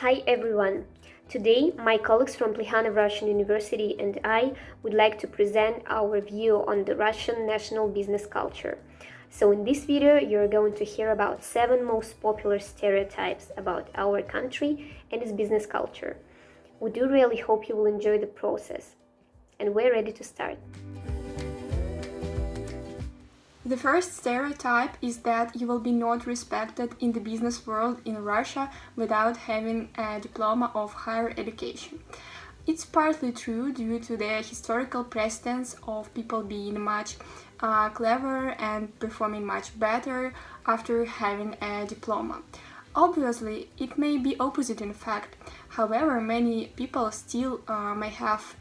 Hi everyone. Today, my colleagues from Plehana Russian University and I would like to present our view on the Russian national business culture. So in this video, you're going to hear about 7 most popular stereotypes about our country and its business culture. We do really hope you will enjoy the process. And we're ready to start. The first stereotype is that you will be not respected in the business world in Russia without having a diploma of higher education. It's partly true due to the historical precedence of people being much cleverer and performing much better after having a diploma. Obviously, it may be opposite in fact. However, many people still may have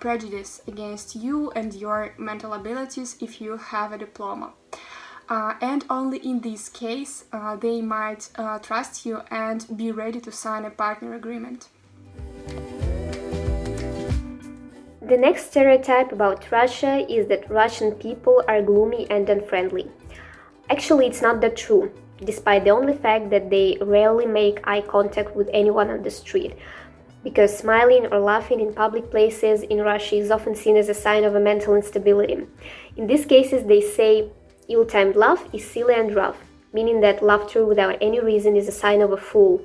prejudice against you and your mental abilities if you have a diploma. And only in this case, they might trust you and be ready to sign a partner agreement. The next stereotype about Russia is that Russian people are gloomy and unfriendly. Actually, it's not that true, despite the only fact that they rarely make eye contact with anyone on the street, because smiling or laughing in public places in Russia is often seen as a sign of a mental instability. In these cases, they say ill-timed laugh is silly and rough, meaning that laughter without any reason is a sign of a fool.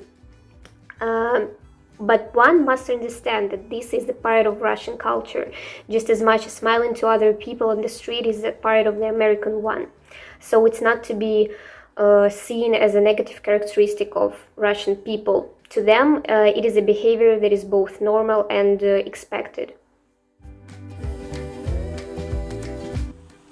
But one must understand that this is the part of Russian culture, just as much as smiling to other people on the street is a part of the American one. So it's not to be seen as a negative characteristic of Russian people. To them, it is a behavior that is both normal and expected.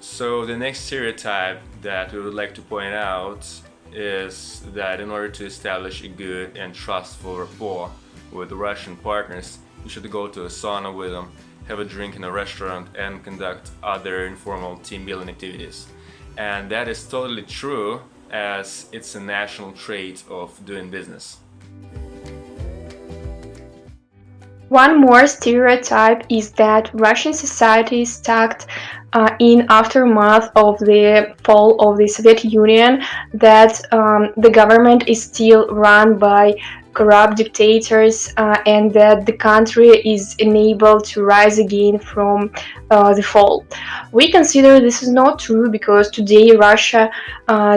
So the next stereotype that we would like to point out is that in order to establish a good and trustful rapport with Russian partners, you should go to a sauna with them, have a drink in a restaurant, and conduct other informal team building activities. And that is totally true, as it's a national trait of doing business. One more stereotype is that Russian society is stuck in aftermath of the fall of the Soviet Union, that the government is still run by corrupt dictators and that the country is unable to rise again from the fall. We consider this is not true because today Russia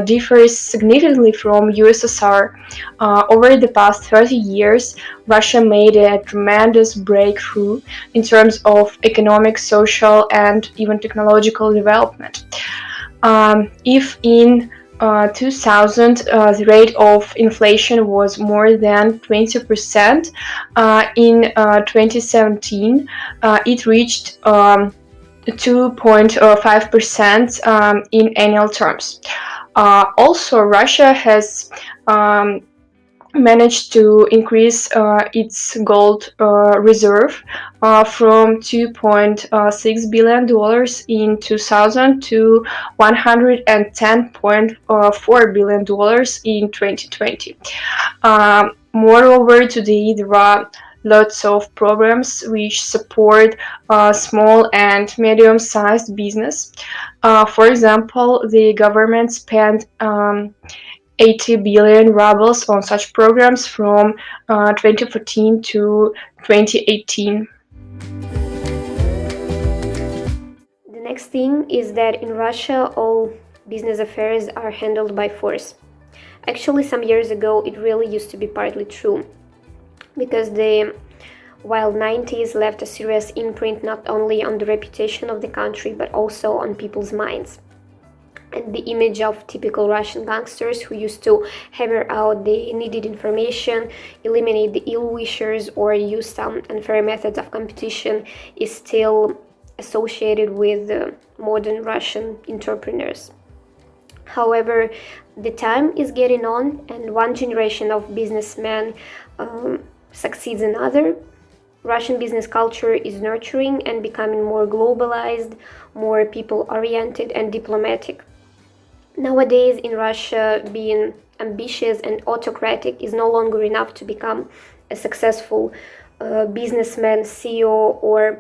differs significantly from USSR. Over the past 30 years, Russia made a tremendous breakthrough in terms of economic, social, and even technological development. If in 2000, the rate of inflation was more than 20%. In 2017, it reached 2.5% in annual terms. Also, Russia has managed to increase its gold reserve from $2.6 billion in 2000 to $110.4 billion in 2020. Moreover, today there are lots of programs which support small and medium-sized business. For example, the government spent 80 billion rubles on such programs from 2014 to 2018. The next thing is that in Russia, all business affairs are handled by force. Actually, some years ago, it really used to be partly true, because the wild 90s left a serious imprint not only on the reputation of the country, but also on people's minds. And the image of typical Russian gangsters who used to hammer out the needed information, eliminate the ill-wishers, or use some unfair methods of competition is still associated with modern Russian entrepreneurs. However, the time is getting on, and one generation of businessmen succeeds another. Russian business culture is nurturing and becoming more globalized, more people-oriented and diplomatic. Nowadays, in Russia, being ambitious and autocratic is no longer enough to become a successful businessman, CEO, or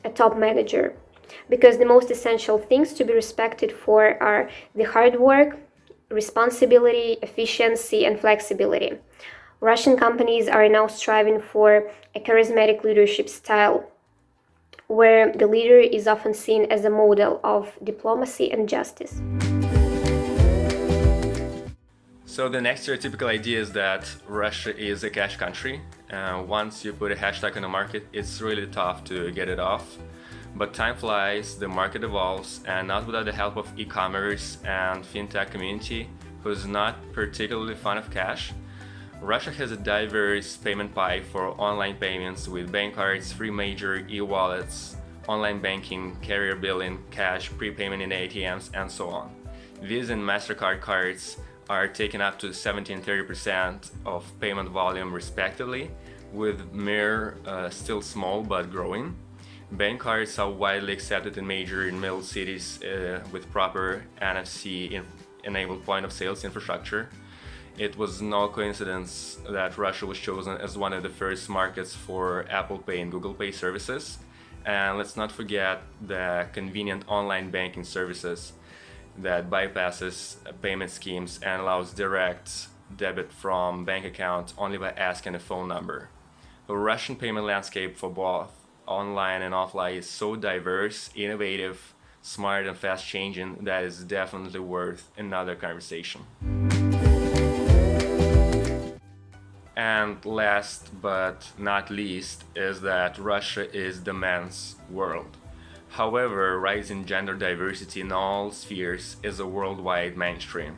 a top manager, because the most essential things to be respected for are the hard work, responsibility, efficiency, and flexibility. Russian companies are now striving for a charismatic leadership style, where the leader is often seen as a model of diplomacy and justice. So the next stereotypical idea is that Russia is a cash country. Once you put a hashtag on the market, it's really tough to get it off. But time flies, the market evolves, and not without the help of e-commerce and fintech community, who's not particularly fond of cash. Russia has a diverse payment pie for online payments with bank cards, free major e-wallets, online banking, carrier billing, cash, prepayment in ATMs, and so on. Visa and MasterCard cards are taking up to 17 and 30% of payment volume respectively, with mere still small but growing. Bank cards are widely accepted in major and middle cities with proper NFC-enabled point-of-sales infrastructure. It was no coincidence that Russia was chosen as one of the first markets for Apple Pay and Google Pay services. And let's not forget the convenient online banking services that bypasses payment schemes and allows direct debit from bank accounts only by asking a phone number. The Russian payment landscape for both online and offline is so diverse, innovative, smart, and fast changing that is definitely worth another conversation. And last but not least is that Russia is the man's world. However, rising gender diversity in all spheres is a worldwide mainstream.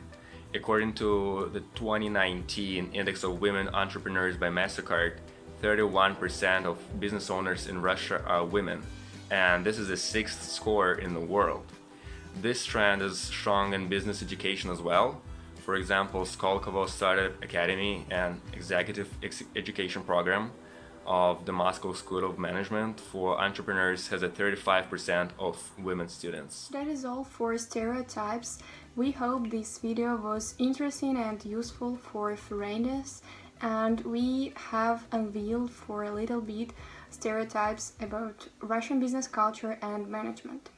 According to the 2019 Index of Women Entrepreneurs by MasterCard, 31% of business owners in Russia are women, and this is the sixth score in the world. This trend is strong in business education as well. For example, Skolkovo started Academy, an executive education program of the Moscow School of Management for entrepreneurs, has a 35% of women students. That is all for stereotypes. We hope this video was interesting and useful for foreigners, and we have unveiled for a little bit stereotypes about Russian business culture and management.